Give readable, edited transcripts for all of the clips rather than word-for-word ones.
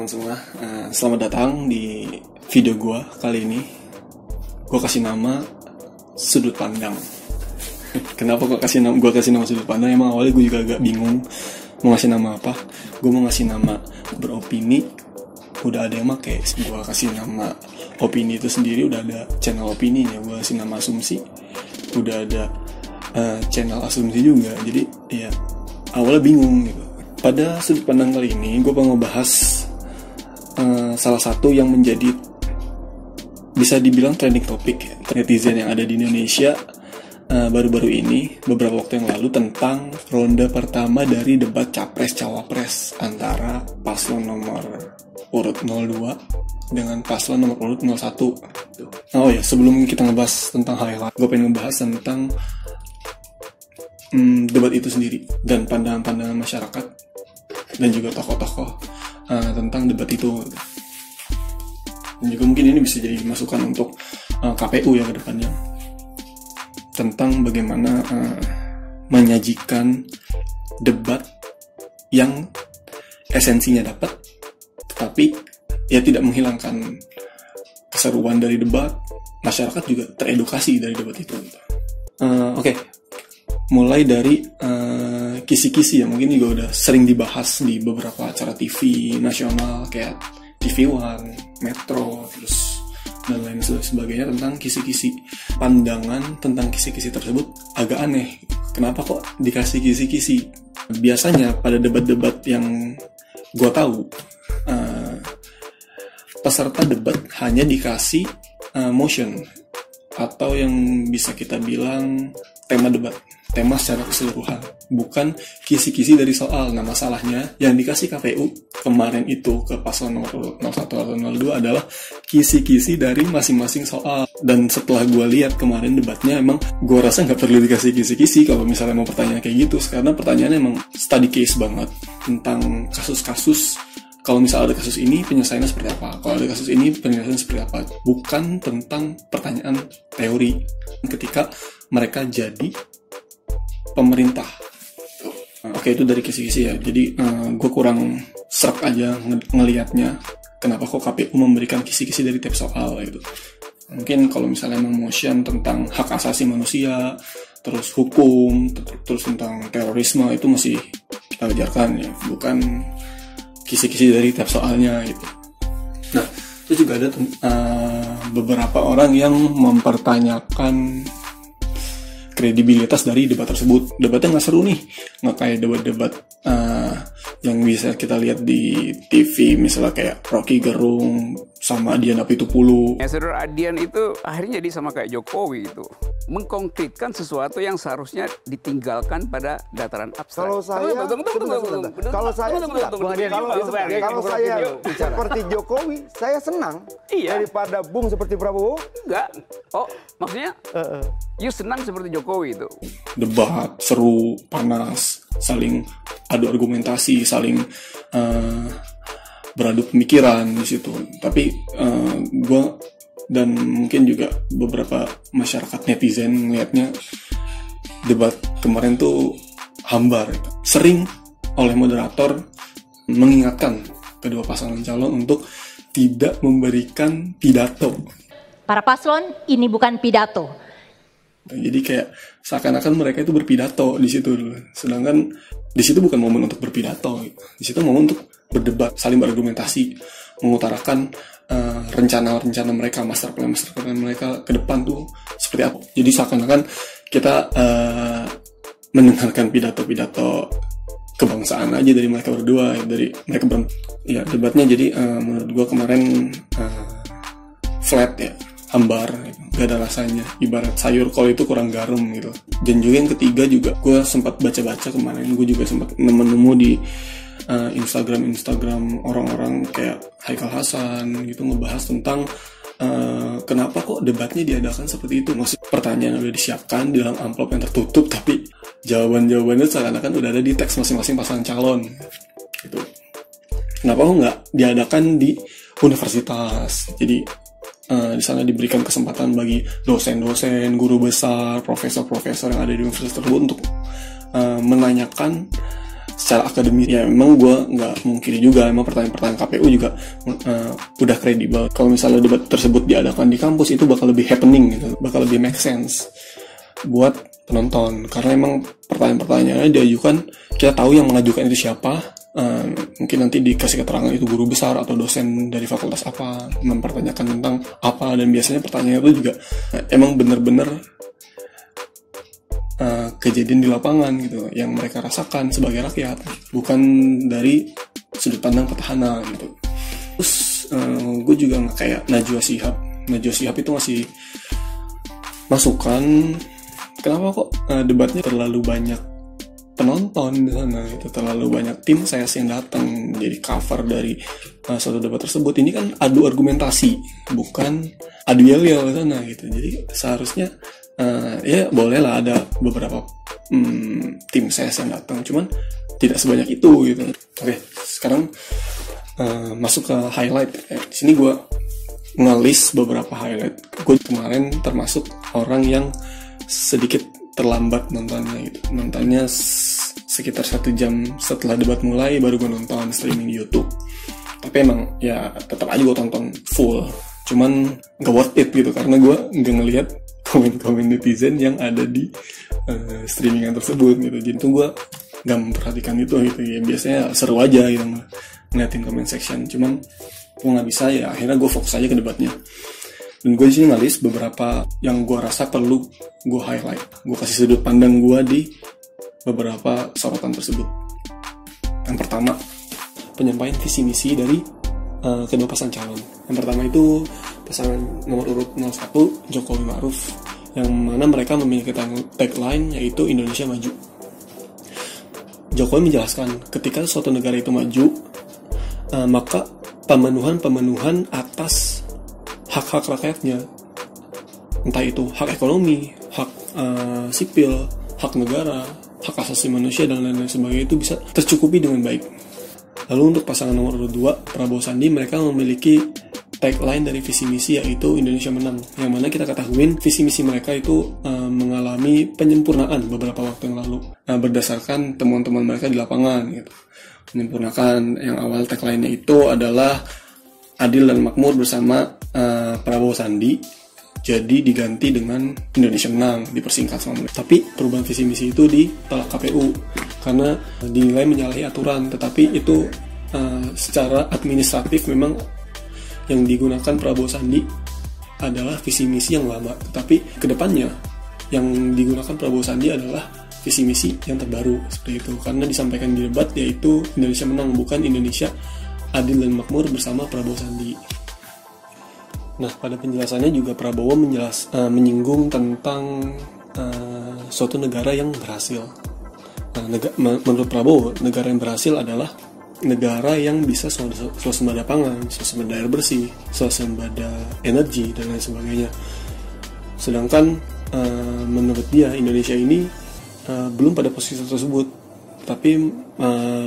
teman-teman semua, selamat datang di video gue kali ini. Gue kasih nama sudut pandang. Kenapa gue kasih nama sudut pandang? Emang awalnya gue juga agak bingung mau ngasih nama apa. Gue mau ngasih nama beropini. Udah ada yang make. Gue kasih nama opini itu sendiri. Udah ada channel opini ya. Gue kasih nama asumsi. Udah ada channel asumsi juga. Jadi ya awalnya bingung gitu. Pada sudut pandang kali ini gue mau ngebahas salah satu yang menjadi bisa dibilang trending topic netizen yang ada di Indonesia baru-baru ini, beberapa waktu yang lalu, tentang ronde pertama dari debat Capres-Cawapres antara paslon nomor urut 02 dengan paslon nomor urut 01. Oh ya, sebelum kita ngebahas tentang hal-hal, gue pengen ngebahas tentang debat itu sendiri dan pandangan-pandangan masyarakat dan juga tokoh-tokoh tentang debat itu. Dan juga mungkin ini bisa jadi masukan untuk KPU ya ke depannya, tentang bagaimana menyajikan debat yang esensinya dapat, tetapi ya tidak menghilangkan keseruan dari debat. Masyarakat juga teredukasi dari debat itu. Oke. Mulai dari kisi-kisi yang mungkin juga udah sering dibahas di beberapa acara TV nasional kayak TV One, Metro, terus dan lain sebagainya, tentang kisi-kisi. Pandangan tentang kisi-kisi tersebut agak aneh. Kenapa kok dikasih kisi-kisi? Biasanya pada debat-debat yang gue tahu, peserta debat hanya dikasih motion atau yang bisa kita bilang tema debat, tema secara keseluruhan, bukan kisi-kisi dari soal. Nah, masalahnya yang dikasih KPU kemarin itu ke paslon nomor 01 atau 02 adalah kisi-kisi dari masing-masing soal. Dan setelah gue lihat kemarin debatnya, emang gue rasa nggak perlu dikasih kisi-kisi kalau misalnya mau pertanyaan kayak gitu, karena pertanyaannya emang study case banget tentang kasus-kasus. Kalau misalnya ada kasus ini, penyelesaiannya seperti apa? Kalau ada kasus ini, penyelesaiannya seperti apa? Bukan tentang pertanyaan teori ketika mereka jadi pemerintah. Oke, itu dari kisi-kisi ya. Jadi gue kurang serak aja ngelihatnya. Kenapa kok KPU memberikan kisi-kisi dari tiap soal gitu. Mungkin kalau misalnya emang motion tentang hak asasi manusia, terus hukum, terus tentang terorisme, itu masih kita wajarkan ya. Bukan kisi-kisi dari tiap soalnya gitu. Nah, itu juga ada beberapa orang yang mempertanyakan kredibilitas dari debat tersebut. Debatnya nggak seru nih, nggak kayak debat-debat yang bisa kita lihat di TV, misalnya kayak Rocky Gerung sama Adian Apitupulu. Ya, saudara Adian itu akhirnya jadi sama kayak Jokowi itu, mengkonkretkan sesuatu yang seharusnya ditinggalkan pada dataran abstrak. Kalau saya seperti Jokowi, saya senang. Iya. Daripada Bung seperti Prabowo. Enggak. Oh, maksudnya you senang seperti Jokowi itu. Debat seru, panas, saling adu argumentasi, saling beradu pemikiran di situ. Tapi gue dan mungkin juga beberapa masyarakat netizen melihatnya debat kemarin tuh hambar. Sering oleh moderator mengingatkan kedua pasangan calon untuk tidak memberikan pidato. Para paslon, ini bukan pidato. Jadi kayak seakan-akan mereka itu berpidato di situ, sedangkan di situ bukan momen untuk berpidato. Di situ momen untuk berdebat, saling berargumentasi, mengutarakan rencana-rencana mereka, master plan mereka ke depan tuh seperti apa. Jadi seakan-akan kita mendengarkan pidato-pidato kebangsaan aja dari mereka berdua, dari mereka ya debatnya. Jadi menurut gue kemarin flat ya, hambar gitu. Gak ada rasanya, ibarat sayur kol itu kurang garam gitu. Dan juga yang ketiga juga gue sempat baca-baca kemarin, gue juga sempat nemu di Instagram orang-orang kayak Haikal Hasan gitu, ngebahas tentang kenapa kok debatnya diadakan seperti itu. Maksud pertanyaan udah disiapkan di dalam amplop yang tertutup, tapi jawaban-jawabannya seakan-akan udah ada di teks masing-masing pasangan calon gitu. Kenapa kok nggak diadakan di universitas? Jadi di sana diberikan kesempatan bagi dosen-dosen, guru besar, profesor-profesor yang ada di universitas tersebut untuk menanyakan secara akademik ya memang gue nggak mungkin juga, emang pertanyaan-pertanyaan KPU juga udah kredibel. Kalau misalnya debat tersebut diadakan di kampus itu bakal lebih happening gitu, bakal lebih make sense buat penonton, karena emang pertanyaan-pertanyaannya diajukan, kita tahu yang mengajukan itu siapa. Mungkin nanti dikasih keterangan itu guru besar atau dosen dari fakultas apa, mempertanyakan tentang apa, dan biasanya pertanyaan itu juga emang bener-bener kejadian di lapangan gitu, yang mereka rasakan sebagai rakyat, bukan dari sudut pandang petahana gitu. Terus gue juga nggak kayak Najwa Shihab itu masih masukan, kenapa kok debatnya terlalu banyak penonton di sana gitu, terlalu banyak tim saya yang datang jadi cover dari suatu debat tersebut. Ini kan adu argumentasi, bukan adu yel-yel di sana gitu. Jadi seharusnya ya bolehlah ada beberapa tim saya yang datang, cuman tidak sebanyak itu gitu. Oke, sekarang masuk ke highlight. Di sini gue nge-list beberapa highlight. Gue kemarin termasuk orang yang sedikit terlambat nontonnya gitu. Nontonnya sekitar 1 jam setelah debat mulai baru gue nonton streaming di YouTube. Tapi emang ya tetap aja gue tonton full. Cuman gak worth it gitu, karena gue gak ngelihat komen-komen netizen yang ada di streamingan tersebut gitu. Jadi tuh gue gak memperhatikan itu gitu ya. Biasanya seru aja gitu ngeliatin comment section. Cuman gue gak bisa, ya akhirnya gue fokus aja ke debatnya. Dan gue disini ngelis beberapa yang gue rasa perlu gue highlight. Gue kasih sudut pandang gue di beberapa sorotan tersebut. Yang pertama, penyampaian visi misi dari kedua pasangan calon. Yang pertama itu pasangan nomor urut 01 Jokowi Ma'ruf, yang mana mereka memiliki tagline yaitu Indonesia Maju. Jokowi menjelaskan ketika suatu negara itu maju, maka pemenuhan atas hak-hak rakyatnya, entah itu hak ekonomi, hak sipil, hak negara, hak asasi manusia, dan lain-lain sebagainya itu bisa tercukupi dengan baik. Lalu untuk pasangan nomor urut 2 Prabowo Sandi, mereka memiliki tagline dari visi misi yaitu Indonesia Menang, yang mana kita ketahuin visi misi mereka itu mengalami penyempurnaan beberapa waktu yang lalu, berdasarkan temuan-temuan mereka di lapangan gitu. Menyempurnakan yang awal tagline-nya itu adalah adil dan makmur bersama Prabowo Sandi, jadi diganti dengan Indonesia Menang, dipersingkat sama mereka. Tapi perubahan visi misi itu ditolak KPU karena dinilai menyalahi aturan. Tetapi itu secara administratif memang yang digunakan Prabowo Sandi adalah visi misi yang lama, tetapi kedepannya yang digunakan Prabowo Sandi adalah visi misi yang terbaru seperti itu, karena disampaikan di debat yaitu Indonesia Menang, bukan Indonesia Adil dan Makmur bersama Prabowo Sandi. Nah, pada penjelasannya juga Prabowo menyinggung tentang suatu negara yang berhasil. Menurut Prabowo, negara yang berhasil adalah negara yang bisa swasembada pangan, swasembada air bersih, swasembada energi, dan lain sebagainya. Sedangkan menurut dia, Indonesia ini belum pada posisi tersebut, tapi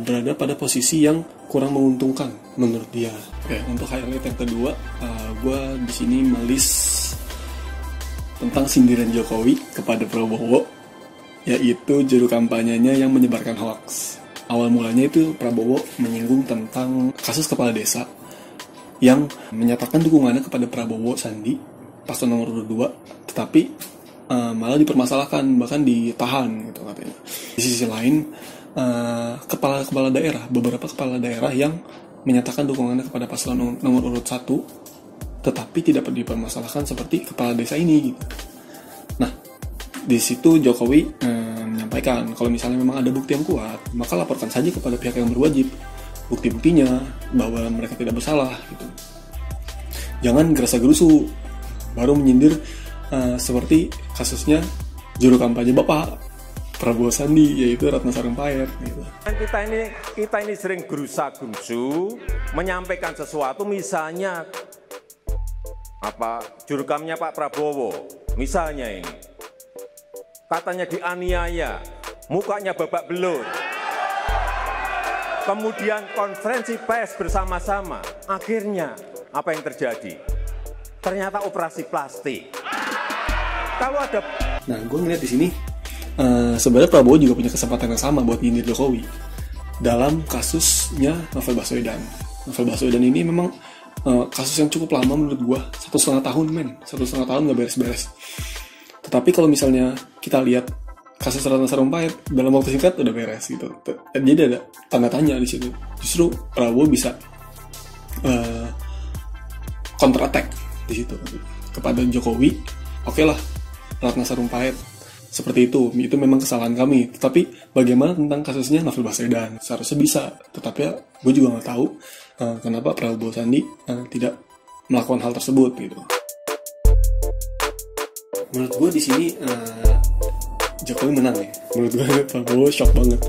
berada pada posisi yang kurang menguntungkan menurut dia. Oke, untuk highlight yang kedua, gue di sini melis tentang sindiran Jokowi kepada Prabowo, yaitu juru kampanyenya yang menyebarkan hoax. Awal mulanya itu Prabowo menyinggung tentang kasus kepala desa yang menyatakan dukungannya kepada Prabowo Sandi paslon nomor 2, tetapi malah dipermasalahkan, bahkan ditahan gitu katanya. Di sisi lain, kepala daerah, beberapa kepala daerah yang menyatakan dukungannya kepada paslon nomor urut 1 tetapi tidak dipermasalahkan seperti kepala desa ini gitu. Nah, di situ Jokowi menyampaikan kalau misalnya memang ada bukti yang kuat, maka laporkan saja kepada pihak yang berwajib bukti-buktinya bahwa mereka tidak bersalah gitu. Jangan gerasa-gerusu baru menyindir seperti kasusnya juru kampanye Bapak Prabowo Sandi, yaitu Ratna Sarumpait gitu. Kita ini sering gerusa-gerusu menyampaikan sesuatu, misalnya juru kampanye Pak Prabowo misalnya ini katanya dianiaya, mukanya babak belur, kemudian konferensi pers bersama-sama, akhirnya apa yang terjadi? Ternyata operasi plastik. Kalau ada, nah gue ngeliat di sini sebenarnya Prabowo juga punya kesempatan yang sama buat nyindir Jokowi. dalam kasusnya Novel Baswedan. Novel Baswedan ini memang kasus yang cukup lama menurut gue, 1,5 tahun 1,5 tahun nggak beres-beres. Tetapi kalau misalnya kita lihat kasus Ratna Sarumpait dalam waktu singkat udah beres gitu. Jadi ada tanda tanya di situ. Justru Prabowo bisa counter attack di situ kepada Jokowi. Oke lah, Ratna Sarumpait seperti itu memang kesalahan kami. Tetapi bagaimana tentang kasusnya Novel Baswedan? Seharusnya bisa. Tetapi ya, gue juga nggak tahu kenapa Prabowo Sandi tidak melakukan hal tersebut gitu. Menurut gue di sini Jokowi menang ya. Menurut gue Prabowo shock banget.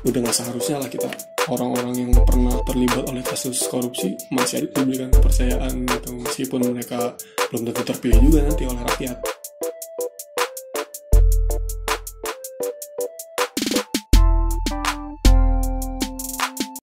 Udah nggak seharusnya lah kita orang-orang yang pernah terlibat oleh kasus korupsi masih diberikan kepercayaan gitu, meskipun mereka belum tentu terpilih juga nanti oleh rakyat.